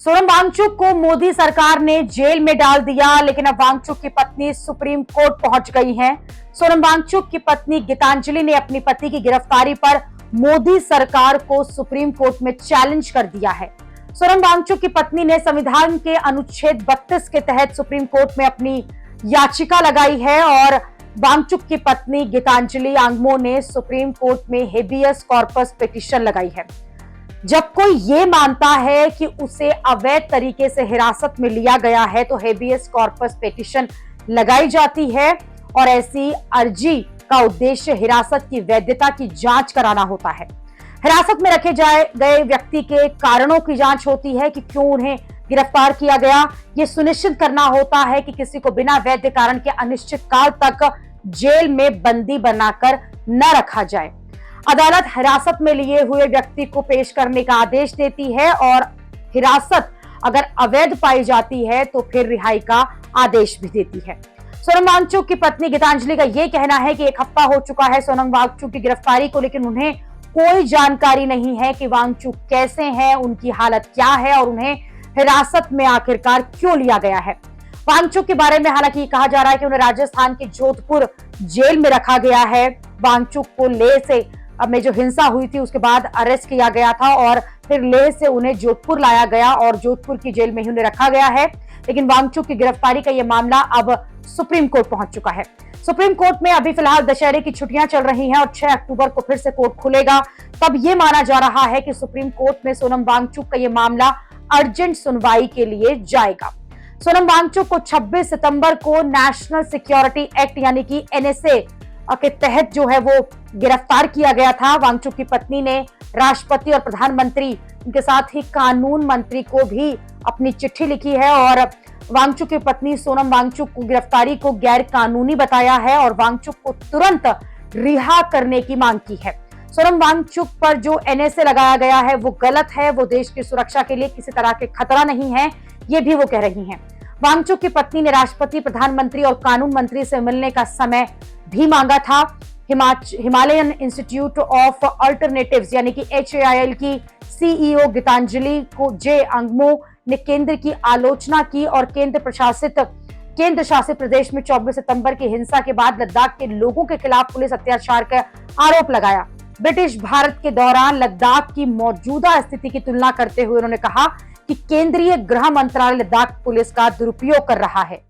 सोनम वांगचुक को मोदी सरकार ने जेल में डाल दिया, लेकिन अब वांगचुक की पत्नी सुप्रीम कोर्ट पहुंच गई हैं। सोनम वांगचुक की पत्नी गीतांजलि ने अपनी पति की गिरफ्तारी पर मोदी सरकार को सुप्रीम कोर्ट में चैलेंज कर दिया है। सोनम वांगचुक की पत्नी ने संविधान के अनुच्छेद 32 के तहत सुप्रीम कोर्ट में अपनी याचिका लगाई है और वांगचुक की पत्नी गीतांजलि आंगमो ने सुप्रीम कोर्ट में हेबियस कॉर्पस पिटीशन लगाई है। जब कोई ये मानता है कि उसे अवैध तरीके से हिरासत में लिया गया है तो हेबियस कॉर्पस पिटीशन लगाई जाती है और ऐसी अर्जी का उद्देश्य हिरासत की वैधता की जांच कराना होता है। हिरासत में रखे गए व्यक्ति के कारणों की जांच होती है कि क्यों उन्हें गिरफ्तार किया गया। ये सुनिश्चित करना होता है कि किसी को बिना वैध कारण के अनिश्चित काल तक जेल में बंदी बनाकर न रखा जाए। अदालत हिरासत में लिए हुए व्यक्ति को पेश करने का आदेश देती है और हिरासत अगर अवैध पाई जाती है तो फिर रिहाई का आदेश भी देती है। सोनम वांगचुक की पत्नी गीतांजलि का यह कहना है कि 1 हफ्ता हो चुका है सोनम वांगचुक की गिरफ्तारी को, लेकिन उन्हें कोई जानकारी नहीं है कि वांगचुक कैसे हैं, उनकी हालत क्या है और उन्हें हिरासत में आखिरकार क्यों लिया गया है। वांगचुक के बारे में हालांकि कहा जा रहा है कि उन्हें राजस्थान के जोधपुर जेल में रखा गया है। वांगचुक को लेह से में जो हिंसा हुई थी उसके बाद अरेस्ट किया गया था और फिर लेह से उन्हें जोधपुर लाया गया और जोधपुर की जेल में ही उन्हें रखा गया है। लेकिन वांगचुक की गिरफ्तारी का यह मामला अब सुप्रीम कोर्ट पहुंच चुका है। सुप्रीम कोर्ट में अभी फिलहाल दशहरे की छुट्टियां चल रही हैं और 6 अक्टूबर को फिर से कोर्ट खुलेगा। तब यह माना जा रहा है कि सुप्रीम कोर्ट में सोनम वांगचुक का यह मामला अर्जेंट सुनवाई के लिए जाएगा। सोनम वांगचुक को 26 सितंबर को नेशनल सिक्योरिटी एक्ट यानी कि एनएसए के तहत जो है वो गिरफ्तार किया गया था। वांगचुक की पत्नी ने राष्ट्रपति और प्रधानमंत्री, उनके साथ ही कानून मंत्री को भी अपनी चिट्ठी लिखी है और वांगचुक की पत्नी सोनम वांगचुक को गिरफ्तारी को गैर कानूनी बताया है और वांगचुक को तुरंत रिहा करने की मांग की है। सोनम वांगचुक पर जो एनएसए लगाया गया है वो गलत है, वो देश की सुरक्षा के लिए किसी तरह के खतरा नहीं है, ये भी वो कह रही हैं। वांगचुक की पत्नी ने राष्ट्रपति, प्रधानमंत्री और कानून मंत्री से मिलने का समय भी मांगा था। हिमालयन इंस्टीट्यूट ऑफ अल्टरनेटिव्स यानी कि HAIL की CEO गीतांजलि को जे आंगमो ने केंद्र की आलोचना की और केंद्र शासित प्रदेश में 24 सितंबर की हिंसा के बाद लद्दाख के लोगों के खिलाफ पुलिस अत्याचार का आरोप लगाया। ब्रिटिश भारत के दौरान लद्दाख की मौजूदा स्थिति की तुलना करते हुए उन्होंने कहा कि केंद्रीय गृह मंत्रालय लद्दाख पुलिस का दुरुपयोग कर रहा है।